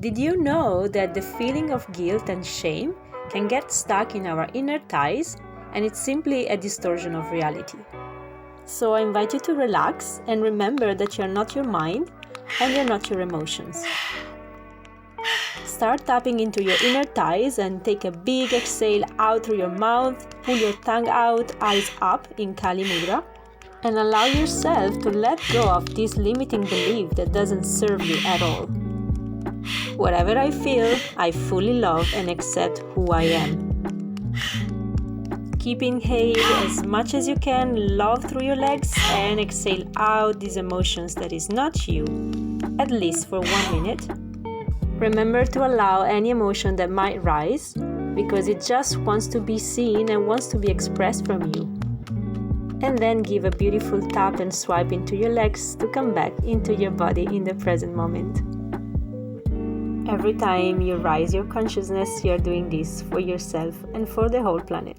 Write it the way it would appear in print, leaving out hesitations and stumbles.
Did you know that the feeling of guilt and shame can get stuck in our inner thighs, and it's simply a distortion of reality? So I invite you to relax and remember that you're not your mind and you're not your emotions. Start tapping into your inner thighs and take a big exhale out through your mouth. Pull your tongue out, eyes up in Kali Mudra, and allow yourself to let go of this limiting belief that doesn't serve you at all. Whatever I feel, I fully love and accept who I am. Keep inhale as much as you can, love through your legs, and exhale out these emotions that is not you, at least for 1 minute. Remember to allow any emotion that might rise, because it just wants to be seen and wants to be expressed from you. And then give a beautiful tap and swipe into your legs to come back into your body in the present moment. Every time you rise your consciousness, you're doing this for yourself and for the whole planet.